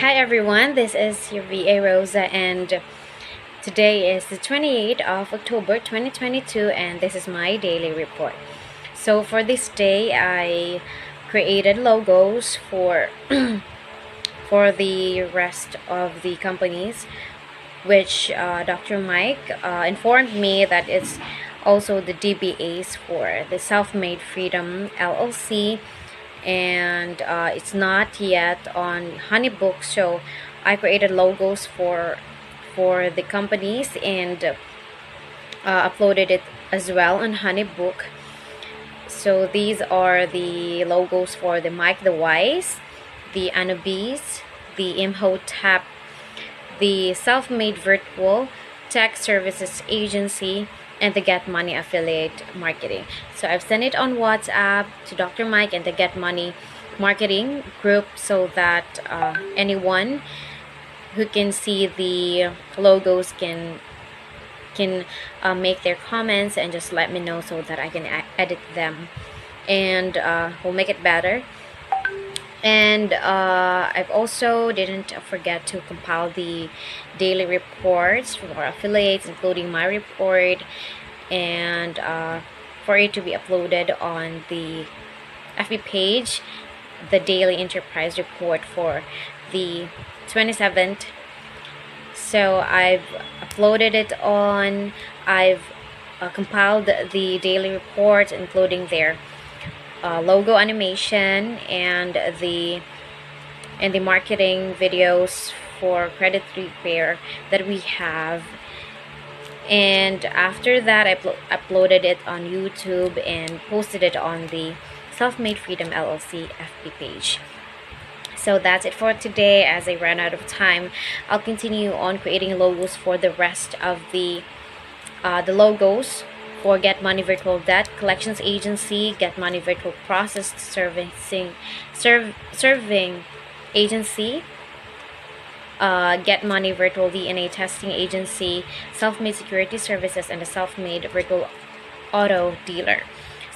Hi everyone, this is your VA Rosa, and today is the 28th of October 2022, and this is my daily report. So for this day, I created logos for for the rest of the companies, which Dr. Mike informed me that it's also the DBAs for the Self-Made Freedom LLC, and it's not yet on Honeybook. So I created logos for the companies and uploaded it as well on Honeybook. So these are the logos for the Mike the Wise, the Anubis, the Imhotep, the Self-Made Virtual Tech Services Agency, and the Get Money Affiliate Marketing. So I've sent it on WhatsApp to Dr. Mike and the Get Money Marketing group so that anyone who can see the logos can make their comments and just let me know so that I can edit them, and we'll make it better. And I've also didn't forget to compile the daily reports for affiliates, including my report, and for it to be uploaded on the FB page, the daily enterprise report for the 27th. So I've uploaded it on, I've compiled the daily reports, including their logo animation and the marketing videos for credit repair that we have. And after that, I uploaded it on YouTube and posted it on the Self-Made Freedom LLC FB page. So that's it for today. As I ran out of time, I'll continue on creating logos for the rest of the logos for Get Money Virtual Debt Collections Agency, Get Money Virtual Process Serving Agency, Get Money Virtual DNA Testing Agency, Self-Made Security Services, and the Self-Made Virtual Auto Dealer.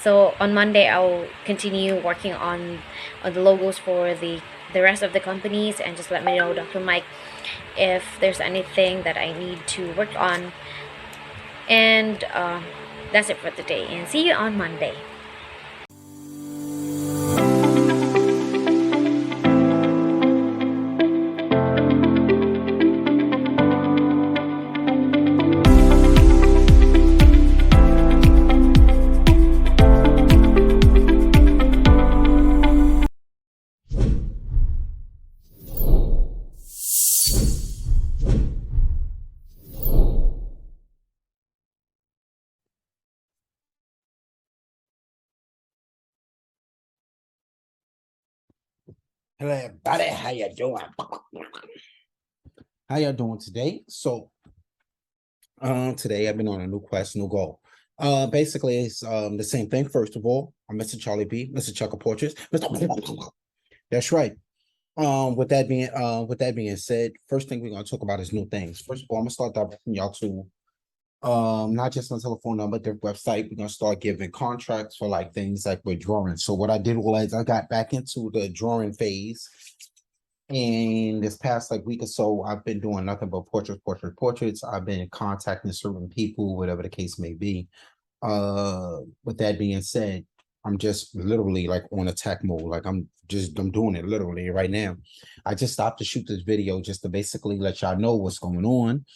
So on Monday, I'll continue working on the logos for the rest of the companies, and just let me know, Dr. Mike, if there's anything that I need to work on. And that's it for today, and see you on Monday. Hello, everybody. How you doing? How y'all doing today? So, today I've been on a new quest, new goal. Basically, it's the same thing. First of all, I'm Mr. Charlie B, Mr. Chuckle Portraits. That's right. With that being said, first thing we're gonna talk about is new things. First of all, I'm gonna start directing y'all to not just my telephone number, their website. We're gonna start giving contracts for like things like with drawing. So what I did was I got back into the drawing phase. And this past like week or so, I've been doing nothing but portraits. I've been contacting certain people, whatever the case may be. With that being said, I'm just literally like on attack mode. Like I'm doing it literally right now. I just stopped to shoot this video just to basically let y'all know what's going on.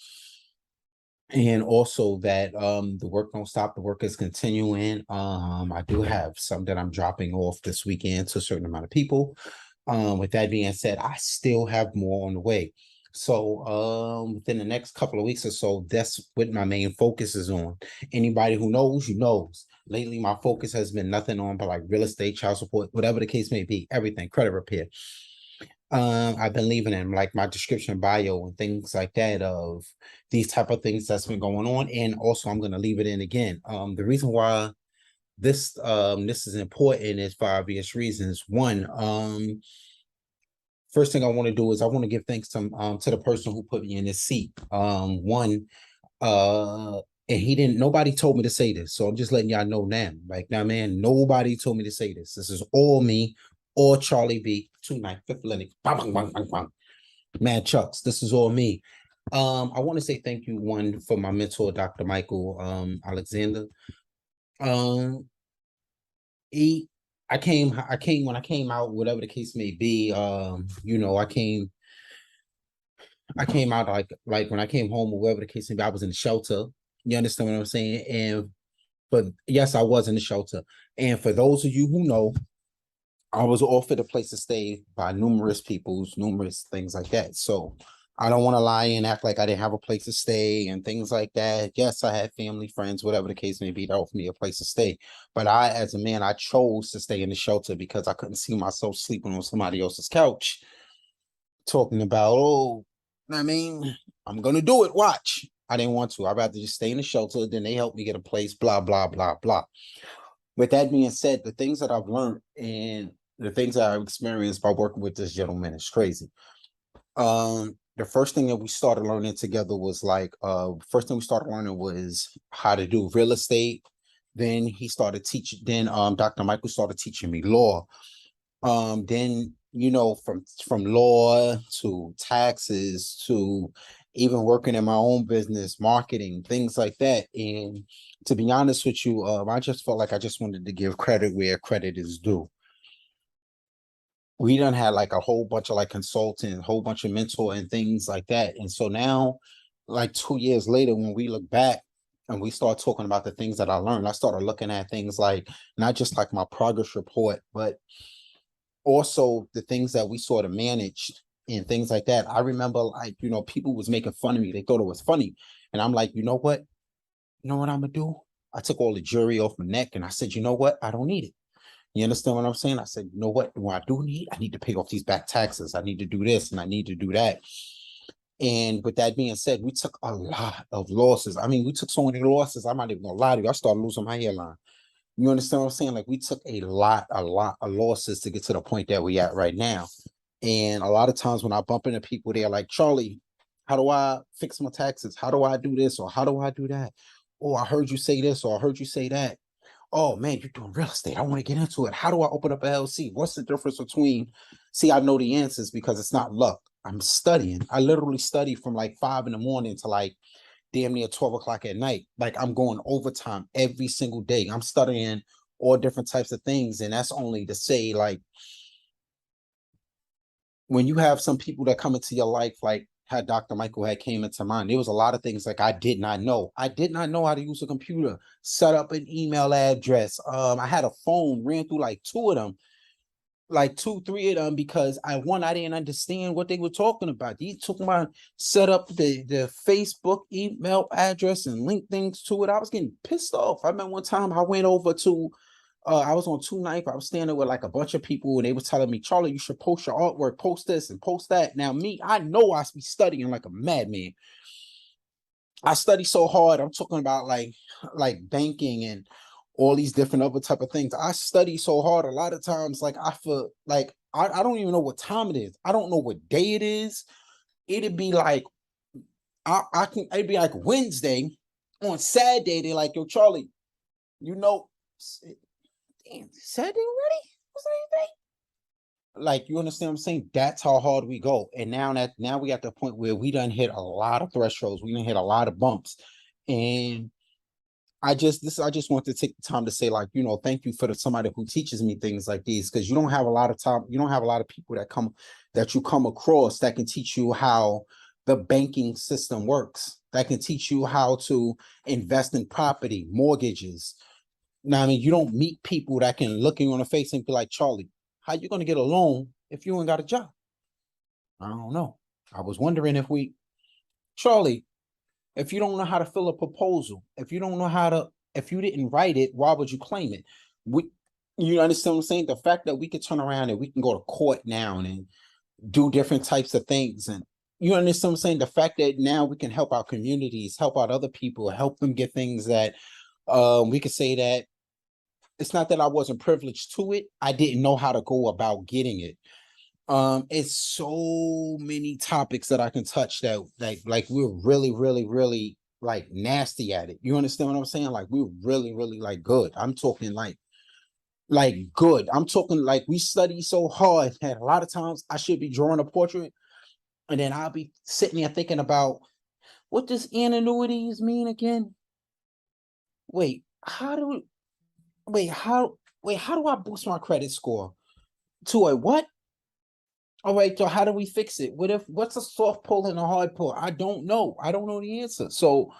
And also that the work don't stop, the work is continuing. I do have some that I'm dropping off this weekend to a certain amount of people. With that being said, I still have more on the way. So within the next couple of weeks or so, that's what my main focus is on. Anybody who knows, you knows. Lately, my focus has been nothing on but like real estate, child support, whatever the case may be, everything, credit repair. I've been leaving in like my description bio and things like that of these type of things that's been going on. And also I'm gonna leave it in again. The reason why this is important is for obvious reasons. One, first thing I want to do is I want to give thanks to the person who put me in this seat. And nobody told me to say this, so I'm just letting y'all know now. Like now, man, nobody told me to say this. This is all me, or Charlie B, 29 Fifth Linux. Bang, bang, bang, bang, bang. Mad Chucks, this is all me. I want to say thank you one for my mentor, Dr. Michael Alexander. Um, he I came when I came out, whatever the case may be. I came out like when I came home or whatever the case may be, I was in the shelter. You understand what I'm saying? And but yes, I was in the shelter. And for those of you who know, I was offered a place to stay by numerous peoples, numerous things like that. So I don't want to lie and act like I didn't have a place to stay and things like that. Yes, I had family, friends, whatever the case may be, that offered me a place to stay. But I, as a man, I chose to stay in the shelter because I couldn't see myself sleeping on somebody else's couch, talking about, oh, I mean, I'm gonna do it. Watch. I didn't want to. I'd rather just stay in the shelter. Then they helped me get a place, blah, blah, blah, blah. With that being said, the things that I've learned and the things that I've experienced by working with this gentleman is crazy. The first thing that we started learning together was first thing we started learning was how to do real estate. Then he started teaching, then Dr. Michael started teaching me law. Then from law to taxes to even working in my own business, marketing, things like that. And to be honest with you, I just felt like I just wanted to give credit where credit is due. We done had like a whole bunch of like consulting, a whole bunch of mentor and things like that. And so now, like 2 years later, when we look back and we start talking about the things that I learned, I started looking at things like not just like my progress report, but also the things that we sort of managed and things like that. I remember people was making fun of me. They thought it was funny. And I'm like, you know what? You know what I'm gonna do? I took all the jewelry off my neck and I said, you know what? I don't need it. You understand what I'm saying? I said, you know what I do need? I need to pay off these back taxes. I need to do this and I need to do that. And with that being said, we took a lot of losses. I mean, we took so many losses. I'm not even gonna lie to you. I started losing my hairline. You understand what I'm saying? Like we took a lot of losses to get to the point that we at right now. And a lot of times when I bump into people, they're like, Charlie, how do I fix my taxes? How do I do this? Or how do I do that? Oh, I heard you say this, or I heard you say that. Oh man, you're doing real estate. I want to get into it. How do I open up a LLC? What's the difference between? See, I know the answers because it's not luck. I'm studying. I literally study from like 5 in the morning to like damn near 12 o'clock at night. Like I'm going overtime every single day. I'm studying all different types of things. And that's only to say, like, when you have some people that come into your life, like how Dr. Michael had came into mind, there was a lot of things like I did not know. I did not know how to use a computer, set up an email address. I had a phone, ran through like two of them, like two, three of them, because I didn't understand what they were talking about. These talking about set up the Facebook email address and link things to it. I was getting pissed off. I remember one time I went over to I was on 2 nights. I was standing with like a bunch of people, and they were telling me, Charlie, you should post your artwork, post this and post that. Now, me, I know I be studying like a madman. I study so hard. I'm talking about like banking and all these different other type of things. I study so hard. A lot of times, like I feel like I don't even know what time it is. I don't know what day it is. It'd be like it'd be like Wednesday. On Saturday, they're like, yo, Charlie, you know, damn, Saturday already? What's anything? Like, you understand what I'm saying? That's how hard we go. And now we at the point where we done hit a lot of thresholds. We done hit a lot of bumps. And I just want to take the time to say, like, thank you for somebody who teaches me things like these, because you don't have a lot of time, you don't have a lot of people that you come across that can teach you how the banking system works, that can teach you how to invest in property, mortgages. Now, I mean, you don't meet people that can look you on the face and be like, Charlie, how you gonna get a loan if you ain't got a job? I don't know. I was wondering Charlie, if you don't know how to fill a proposal, if you don't know if you didn't write it, why would you claim it? You understand what I'm saying? The fact that we could turn around and we can go to court now and do different types of things, and you understand what I'm saying? The fact that now we can help our communities, help out other people, help them get things that we could say that it's not that I wasn't privileged to it. I didn't know how to go about getting it. It's so many topics that I can touch that like we're really, really, really like nasty at it. You understand what I'm saying? Like we're really, really like good. I'm talking like good. I'm talking like we study so hard that a lot of times I should be drawing a portrait. And then I'll be sitting there thinking about what does annuities mean again? Wait, how do we, wait, how do I boost my credit score? To a what? All right, so how do we fix it? What's a soft pull and a hard pull? I don't know. I don't know the answer. So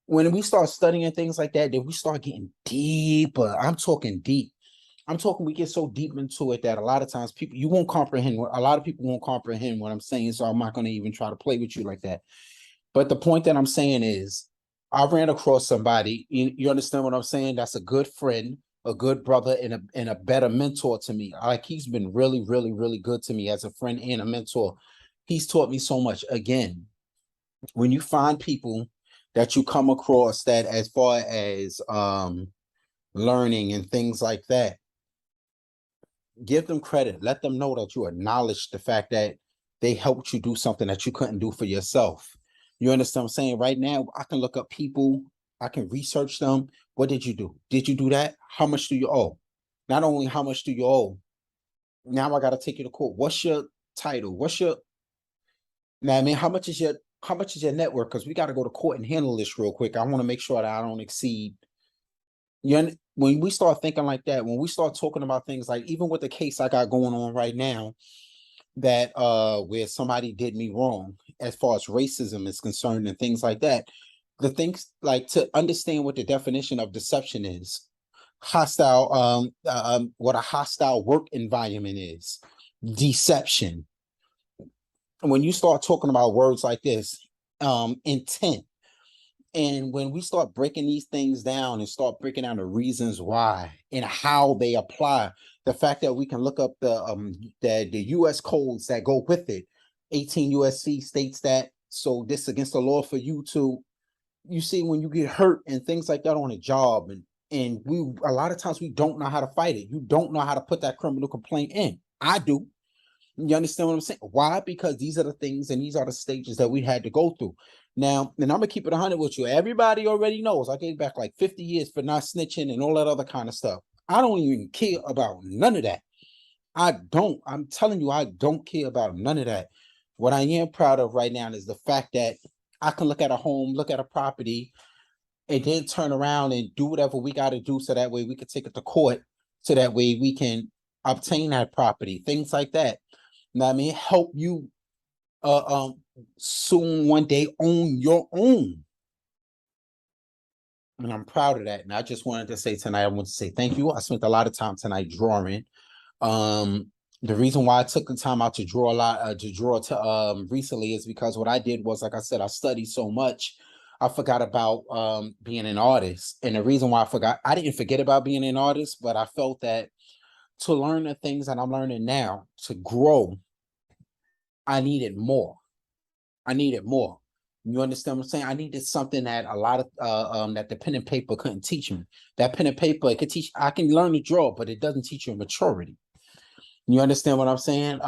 when we start studying things like that, then we start getting deeper. I'm talking deep. I'm talking we get so deep into it that a lot of times people you won't comprehend what a lot of people won't comprehend what I'm saying. So I'm not going to even try to play with you like that. But the point that I'm saying is I ran across somebody, you understand what I'm saying? That's a good friend, a good brother, and a better mentor to me. Like he's been really, really, really good to me as a friend and a mentor. He's taught me so much. Again, when you find people that you come across that as far as learning and things like that, give them credit. Let them know that you acknowledge the fact that they helped you do something that you couldn't do for yourself. You understand what I'm saying? Right now, I can look up people, I can research them. What did you do? Did you do that? How much do you owe? Not only how much do you owe, now I got to take you to court. What's your title? What's your now? I mean, how much is your network? Because we got to go to court and handle this real quick. I want to make sure that I don't exceed. When we start thinking like that, when we start talking about things like even with the case I got going on right now, that where somebody did me wrong as far as racism is concerned and things like that, the things like to understand what the definition of deception is, hostile what a hostile work environment is, deception. When you start talking about words like this, intent, and when we start breaking these things down and start breaking down the reasons why and how they apply, the fact that we can look up the US codes that go with it, 18 USC states that, so this against the law for you to, you see, when you get hurt and things like that on a job, and we a lot of times we don't know how to fight it. You don't know how to put that criminal complaint in. I do. You understand what I'm saying? Why? Because these are the things and these are the stages that we had to go through. Now, and I'm gonna keep it 100 with you. Everybody already knows I gave back like 50 years for not snitching and all that other kind of stuff. I don't even care about none of that. I don't. I'm telling you, I don't care about none of that. What I am proud of right now is the fact that I can look at a home, look at a property, and then turn around and do whatever we got to do so that way we can take it to court, so that way we can obtain that property, things like that. Now, I mean, help you soon one day own your own. And I'm proud of that. And I just wanted to say tonight, I want to say thank you. I spent a lot of time tonight drawing. The reason why I took the time out to draw a lot, recently is because what I did was, like I said, I studied so much, I forgot about being an artist. And the reason why I didn't forget about being an artist, but I felt that to learn the things that I'm learning now, to grow, I needed more. I needed more. You understand what I'm saying? I needed something that a lot of that the pen and paper couldn't teach me. That pen and paper, it could teach. I can learn to draw, but it doesn't teach you maturity. You understand what I'm saying?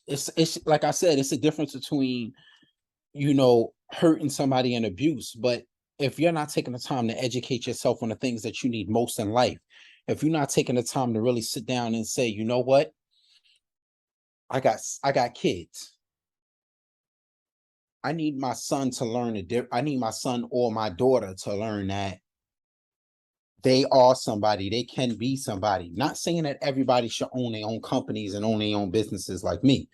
It's like I said, it's a difference between, hurting somebody and abuse. But if you're not taking the time to educate yourself on the things that you need most in life, if you're not taking the time to really sit down and say, you know what, I got kids. I need my son to learn I need my son or my daughter to learn that they are somebody, they can be somebody. Not saying that everybody should own their own companies and own their own businesses like me.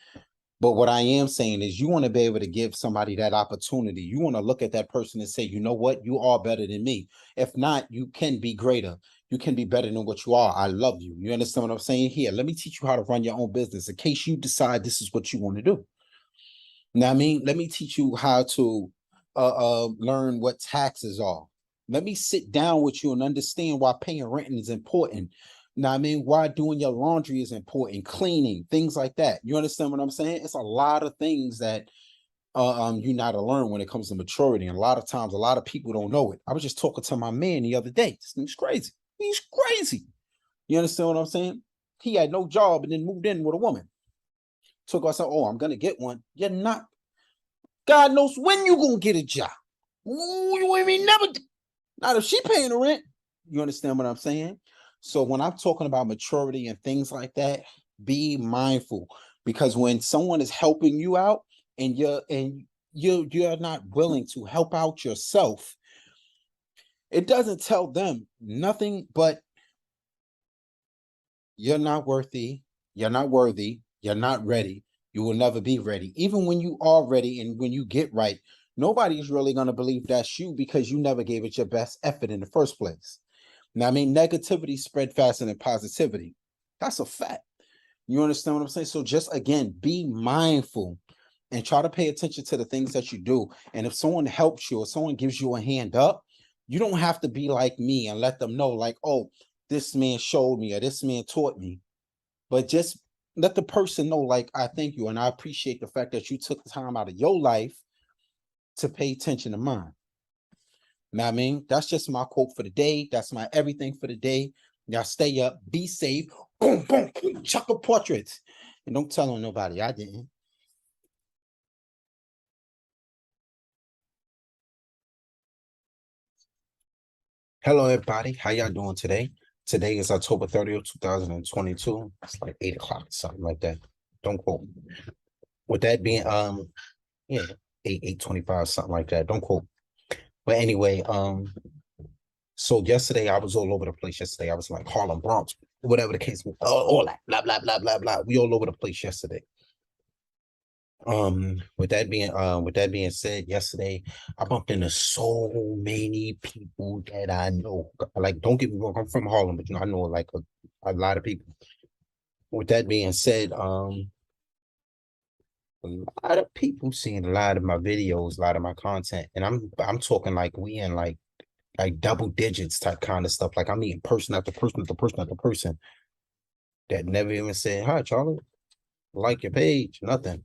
But what I am saying is you want to be able to give somebody that opportunity. You want to look at that person and say, you know what, you are better than me. If not, you can be greater. You can be better than what you are. I love you. You understand what I'm saying? Here, let me teach you how to run your own business in case you decide this is what you want to do. Now, I mean, let me teach you how to learn what taxes are. Let me sit down with you and understand why paying rent is important. Now, I mean, why doing your laundry is important, cleaning, things like that. You understand what I'm saying? It's a lot of things that you got to learn when it comes to maturity. And a lot of times, a lot of people don't know it. I was just talking to my man the other day. This thing's crazy. He's crazy. You understand what I'm saying? He had no job and then moved in with a woman. Took us, oh, I'm gonna get one. You're not. God knows when you gonna get a job. Ooh, you ain't mean never. Not if she paying the rent. You understand what I'm saying? So when I'm talking about maturity and things like that, be mindful. Because when someone is helping you out and you're not willing to help out yourself, it doesn't tell them nothing but you're not worthy, you're not worthy, you're not ready, you will never be ready. Even when you are ready and when you get right, nobody's really going to believe that's you because you never gave it your best effort in the first place. Now, I mean, negativity spread faster than positivity. That's a fact. You understand what I'm saying? So just again, be mindful and try to pay attention to the things that you do. And if someone helps you or someone gives you a hand up, you don't have to be like me and let them know, like, oh, this man showed me or this man taught me. But just let the person know, like, I thank you and I appreciate the fact that you took the time out of your life to pay attention to mine. Now, I mean, that's just my quote for the day. That's my everything for the day. Y'all stay up, be safe. Boom, boom, boom, chuckle portraits. And don't tell on nobody. I didn't. Hello, everybody. How y'all doing today? Today is October 30th, 2022. It's like 8 o'clock, something like that. Don't quote me. With that being, yeah, 8:25, something like that. Don't quote. But anyway, so yesterday I was all over the place. Yesterday I was like Harlem, Bronx, whatever the case was, all that, blah, blah, blah, blah, blah. We all over the place yesterday. With that being said, yesterday I bumped into so many people that I know. Like, don't get me wrong, I'm from Harlem, but I know like a lot of people. With that being said, a lot of people seeing a lot of my videos, a lot of my content, and I'm talking like we in like double digits type kind of stuff. Like I'm meeting person after person after person after person that never even said, hi, Charlie, like your page, nothing.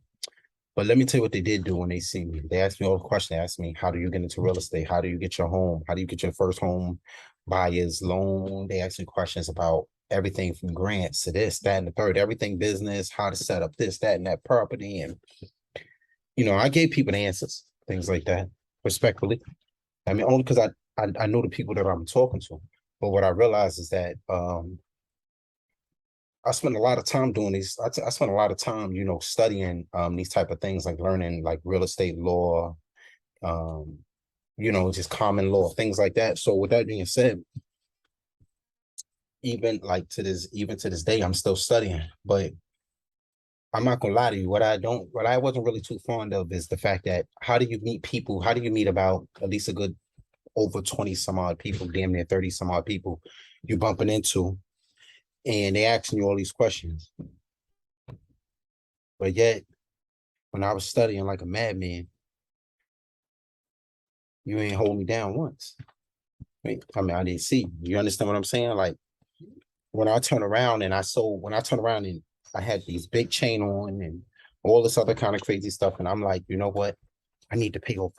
But let me tell you what they did do when they see me. They asked me all the questions. They asked me, how do you get into real estate? How do you get your home? How do you get your first home buyer's loan? They asked me questions about everything from grants to this, that, and the third, everything business, how to set up this, that, and that property. And, I gave people the answers, things like that, respectfully. I mean, only because I know the people that I'm talking to. But what I realized is that I spend a lot of time doing these. I spend a lot of time, studying these type of things, like learning like real estate law, um, just common law, things like that. So with that being said, even to this day, I'm still studying. But I'm not gonna lie to you. What I wasn't really too fond of is the fact that how do you meet people? How do you meet about at least a good over 20 some odd people, damn near 30 some odd people you bumping into, and they asking you all these questions. But yet, when I was studying like a madman, you ain't hold me down once. I mean, I didn't see you. You understand what I'm saying? Like when I turn around and I had these big chain on and all this other kind of crazy stuff, and I'm like, you know what? I need to pay off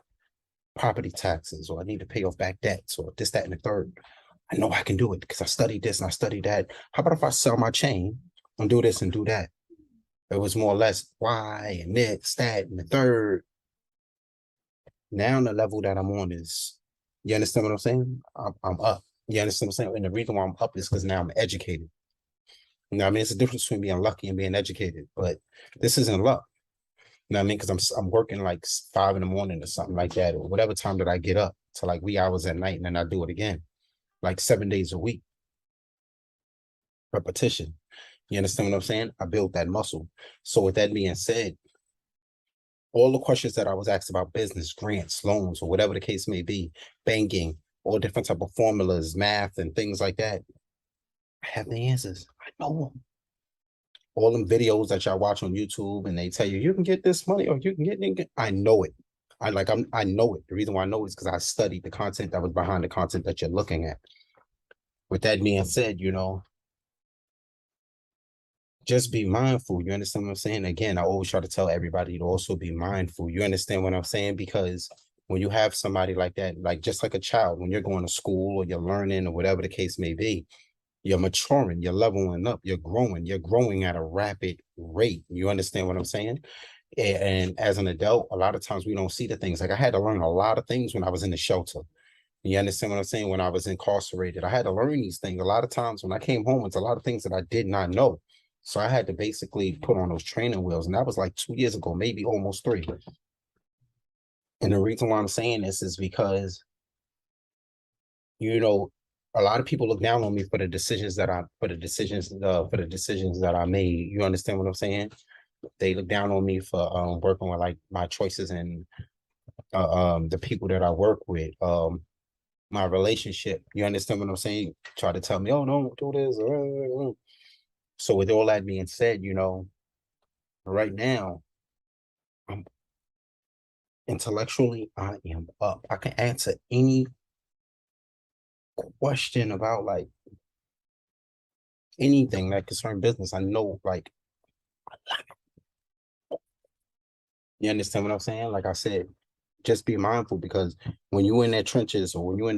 property taxes, or I need to pay off back debts, or this, that, and the third. I know I can do it because I studied this and I studied that. How about if I sell my chain and do this and do that? It was more or less why and this, that, and the third. Now the level that I'm on is, you understand what I'm saying? I'm up. You understand what I'm saying? And the reason why I'm up is because now I'm educated. I mean, it's a difference between being lucky and being educated, but this isn't luck. You know what I mean? Because I'm working like 5 in the morning or something like that, or whatever time that I get up to like wee hours at night, and then I do it again, like 7 days a week. Repetition. You understand what I'm saying? I built that muscle. So with that being said, all the questions that I was asked about business, grants, loans, or whatever the case may be, banking, all different type of formulas, math, and things like that, I have the answers. I know them. All them videos that y'all watch on YouTube and they tell you can get this money or you can get it. I know it. I know it. The reason why I know it is because I studied the content that was behind the content that you're looking at. With that being said, just be mindful. You understand what I'm saying? Again, I always try to tell everybody to also be mindful. You understand what I'm saying? Because when you have somebody like that, like just like a child, when you're going to school or you're learning or whatever the case may be, you're maturing, you're leveling up, you're growing at a rapid rate. You understand what I'm saying? And as an adult, a lot of times we don't see the things. Like I had to learn a lot of things when I was in the shelter. You understand what I'm saying? When I was incarcerated, I had to learn these things. A lot of times when I came home, it's a lot of things that I did not know. So I had to basically put on those training wheels, and that was like 2 years ago, maybe almost 3. And the reason why I'm saying this is because, you know, a lot of people look down on me for the decisions that I made. You understand what I'm saying? They look down on me for working with like my choices and the people that I work with, my relationship. You understand what I'm saying? Try to tell me, oh no, do this. So with all that being said, you know, right now, I'm intellectually, I am up. I can answer any question about like anything that concern business. I know, like, you understand what I'm saying? Like I said, just be mindful, because when you're in the trenches, or when you're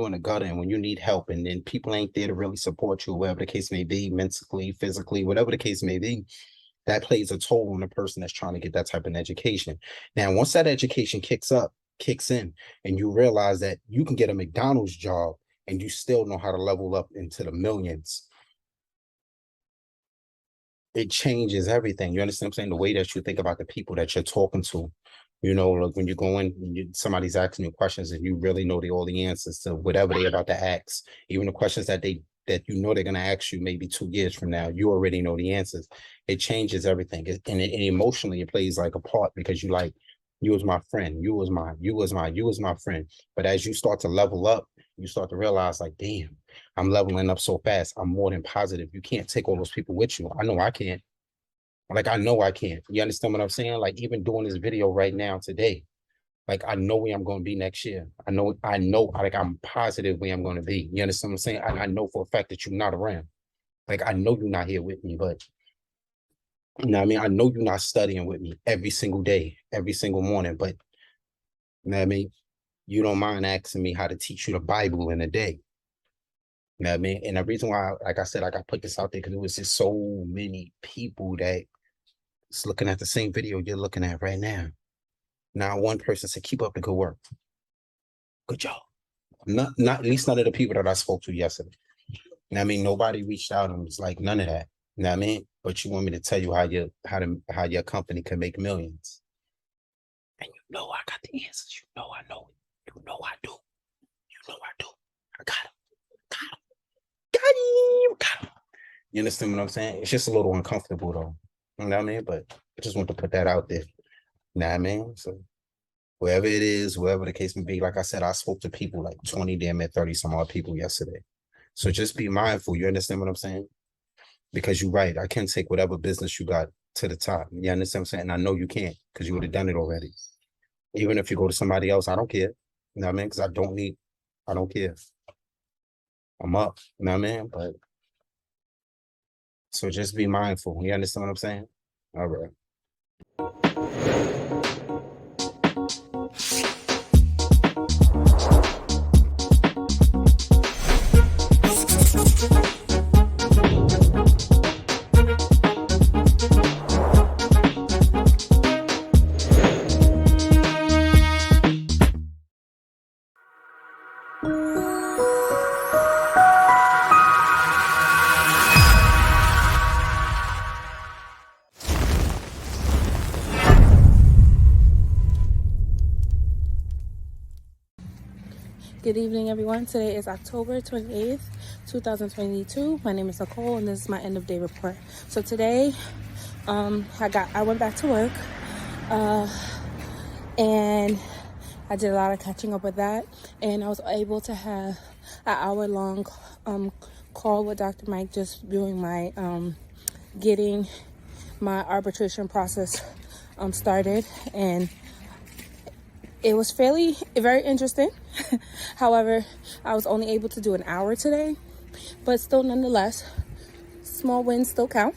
in the gutter, and when you need help, and then people ain't there to really support you, whatever the case may be, mentally, physically, whatever the case may be, that plays a toll on the person that's trying to get that type of education. Now, once that education kicks in, and you realize that you can get a McDonald's job and you still know how to level up into the millions, it changes everything. You understand what I'm saying? The way that you think about the people that you're talking to. You know, like when you go in, somebody's asking you questions and you really know all the answers to whatever they're about to ask, even the questions that you know they're going to ask you maybe 2 years from now, you already know the answers. It changes everything, and emotionally it plays like a part, because you was my friend, you was my friend. But as you start to level up, you start to realize, like, damn, I'm leveling up so fast. I'm more than positive. You can't take all those people with you. I know I can't. Like, I know I can't. You understand what I'm saying? Like, even doing this video right now today, like, I know where I'm going to be next year. I know, like, I'm positive where I'm going to be. You understand what I'm saying? I know for a fact that you're not around. Like, I know you're not here with me, but, you know what I mean? I know you're not studying with me every single day, every single morning, but, you know what I mean? You don't mind asking me how to teach you the Bible in a day. You know what I mean? And the reason why, like I said, like, I put this out there, because it was just so many people that is looking at the same video you're looking at right now. Now, one person said, keep up the good work. Good job. Not at least none of the people that I spoke to yesterday. You know what I mean? Nobody reached out and was like, none of that. You know what I mean? But you want me to tell you how your company can make millions. And you know I got the answers. You know I know it. You know I do. You know I do. I got him. Got him. You understand what I'm saying? It's just a little uncomfortable though. You know what I mean? But I just want to put that out there. You know what I mean? So wherever it is, wherever the case may be, like I said, I spoke to people like 20, damn near 30 some odd people yesterday. So just be mindful. You understand what I'm saying? Because you're right. I can take whatever business you got to the top. You understand what I'm saying? And I know you can't, because you would have done it already. Even if you go to somebody else, I don't care. You know what I mean? Because I don't care. I'm up. You know what I mean? But so just be mindful. You understand what I'm saying? All right. Good evening, everyone. Today is October 28th, 2022. My name is Nicole, and this is my end of day report. So today, I went back to work, and I did a lot of catching up with that, and I was able to have an hour-long call with Dr. Mike, just doing my getting my arbitration process started, and it was very interesting. However, I was only able to do an hour today, but still, nonetheless, small wins still count.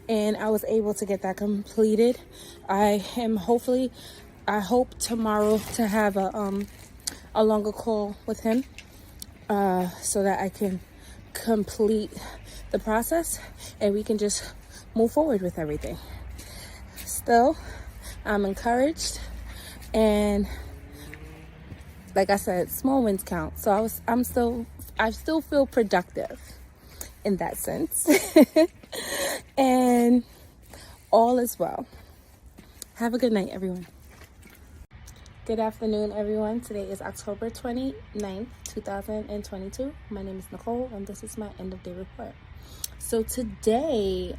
And I was able to get that completed. I hope tomorrow to have a longer call with him, so that I can complete the process and we can just move forward with everything. Still, I'm encouraged. And like I said, small wins count. So I still feel productive in that sense. and all is well. Have a good night, everyone. Good afternoon, everyone. Today is October 29th, 2022. My name is Nicole, and this is my end of day report. So today,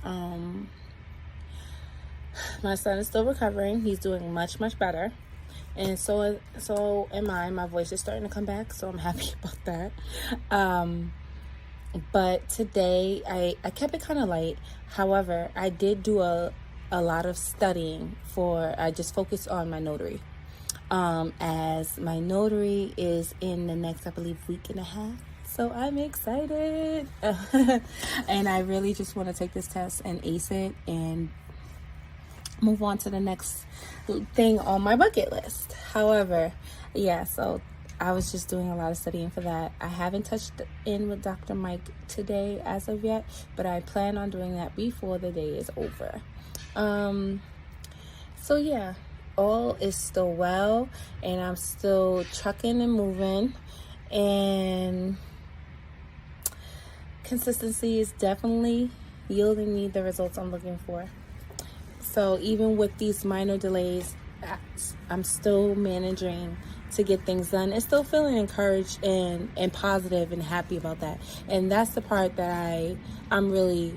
my son is still recovering. He's doing much, much better. And so am I. My voice is starting to come back, so I'm happy about that. But today, I kept it kind of light. However, I did do a lot of studying I just focused on my notary. As my notary is in the next, I believe, week and a half. So I'm excited. And I really just want to take this test and ace it and move on to the next thing on my bucket list. However, yeah, so I was just doing a lot of studying for that. I haven't touched in with Dr. Mike today as of yet, but I plan on doing that before the day is over. So yeah, all is still well, and I'm still trucking and moving, and consistency is definitely yielding me the results I'm looking for. So even with these minor delays, I'm still managing to get things done and still feeling encouraged and positive and happy about that. And that's the part that I really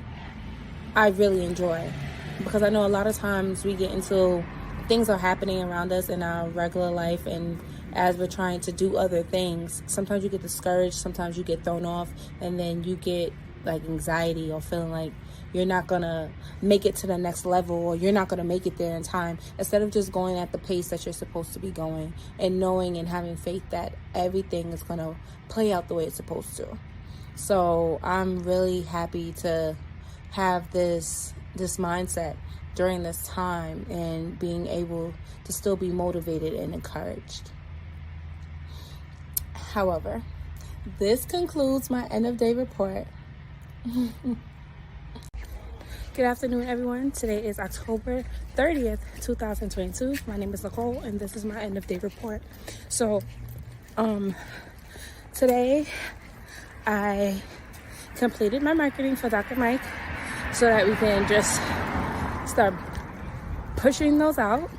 enjoy, because I know a lot of times we get into things are happening around us in our regular life, and as we're trying to do other things, sometimes you get discouraged, sometimes you get thrown off, and then you get like anxiety or feeling like you're not gonna make it to the next level, or you're not gonna make it there in time, instead of just going at the pace that you're supposed to be going and knowing and having faith that everything is gonna play out the way it's supposed to. So I'm really happy to have this mindset during this time and being able to still be motivated and encouraged. However, this concludes my end of day report. Good afternoon, everyone. Today is October 30th, 2022. My name is Nicole, and this is my end of day report. So, today I completed my marketing for Dr. Mike so that we can just start pushing those out.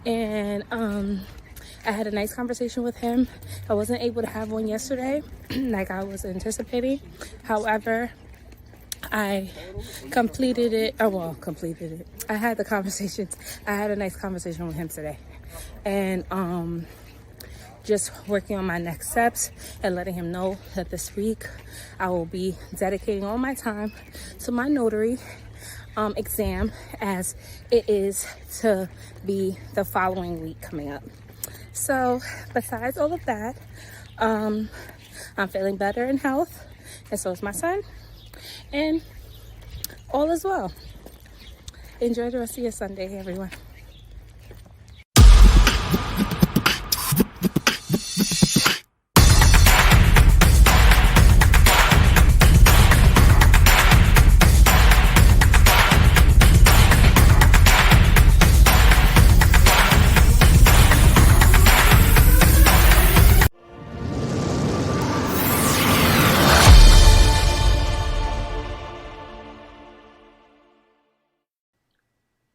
And I had a nice conversation with him. I wasn't able to have one yesterday like I was anticipating. However, I completed it. I had the conversations. I had a nice conversation with him today. And just working on my next steps and letting him know that this week I will be dedicating all my time to my notary exam, as it is to be the following week coming up. So besides all of that, I'm feeling better in health, and so is my son, and all is well. Enjoy the rest of your Sunday, everyone.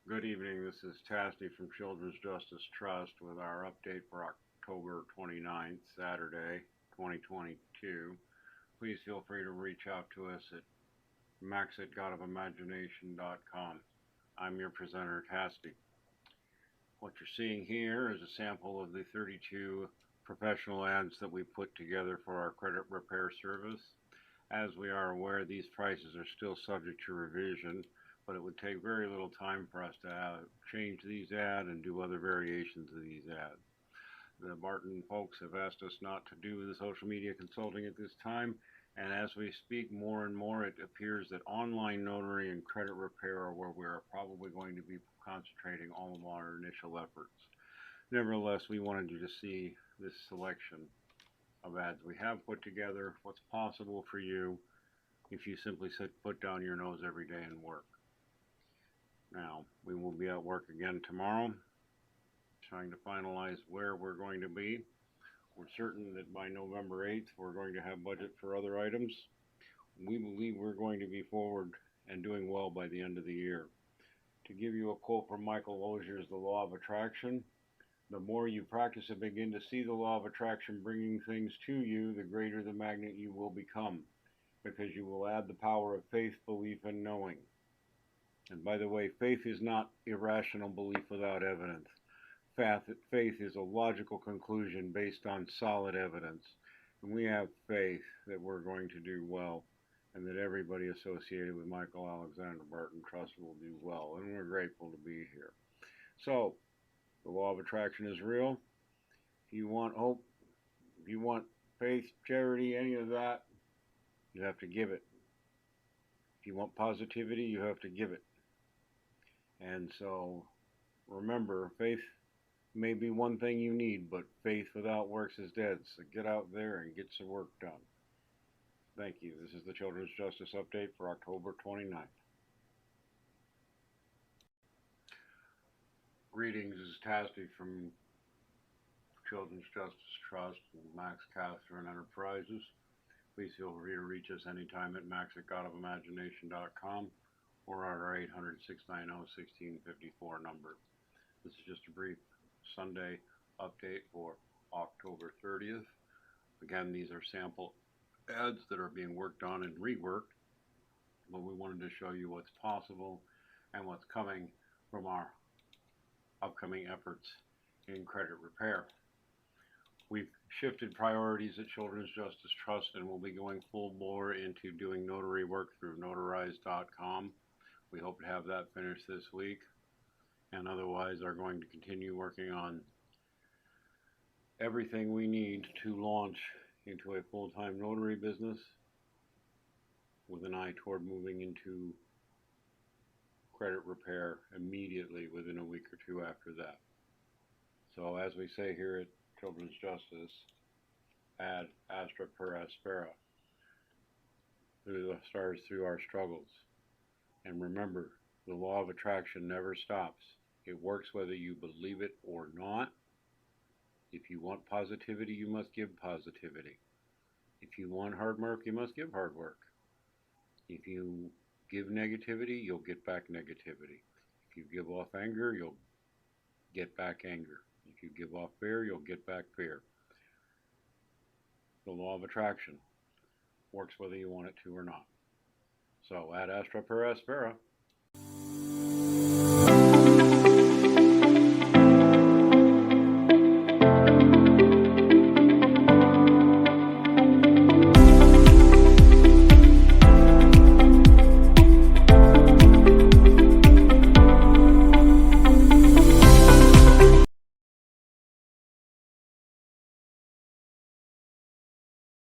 Good evening. This is Tasty from Children's Justice Trust with our update for October 29th, Saturday, 2022. Please feel free to reach out to us at max@godofimagination.com. I'm your presenter, Tasty. What you're seeing here is a sample of the 32 professional ads that we put together for our credit repair service. As we are aware, these prices are still subject to revision, but it would take very little time for us to change these ads and do other variations of these ads. The Barton folks have asked us not to do the social media consulting at this time, and as we speak more and more, it appears that online notary and credit repair are where we're probably going to be concentrating all of our initial efforts. Nevertheless, we wanted you to see this selection of ads we have put together, what's possible for you if you simply put down your nose every day and work. Now, we will be at work again tomorrow, trying to finalize where we're going to be. We're certain that by November 8th, we're going to have budget for other items. We believe we're going to be forward and doing well by the end of the year. To give you a quote from Michael Lozier's The Law of Attraction, the more you practice and begin to see the law of attraction bringing things to you, the greater the magnet you will become, because you will add the power of faith, belief, and knowing. And by the way, faith is not irrational belief without evidence. Faith is a logical conclusion based on solid evidence. And we have faith that we're going to do well and that everybody associated with Michael Alexander Barton Trust will do well. And we're grateful to be here. So, the law of attraction is real. If you want hope, if you want faith, charity, any of that, you have to give it. If you want positivity, you have to give it. And so, remember, faith may be one thing you need, but faith without works is dead. So get out there and get some work done. Thank you. This is the Children's Justice Update for October 29th. Greetings, this is Tasty from Children's Justice Trust and Max Catherine Enterprises. Please feel free to reach us anytime at max@godofimagination.com or at our 800-690-1654 number. This is just a brief Sunday update for October 30th. Again, these are sample ads that are being worked on and reworked, but we wanted to show you what's possible and what's coming from our upcoming efforts in credit repair. We've shifted priorities at Children's Justice Trust and we'll be going full bore into doing notary work through notarize.com. We hope to have that finished this week, and otherwise are going to continue working on everything we need to launch into a full-time notary business with an eye toward moving into credit repair immediately within a week or two after that. So as we say here at Children's Justice, ad astra per aspera, through the stars, through our struggles. And remember, the law of attraction never stops. It works whether you believe it or not. If you want positivity, you must give positivity. If you want hard work, you must give hard work. If you give negativity, you'll get back negativity. If you give off anger, you'll get back anger. If you give off fear, you'll get back fear. The law of attraction works whether you want it to or not. So, ad astra per aspera.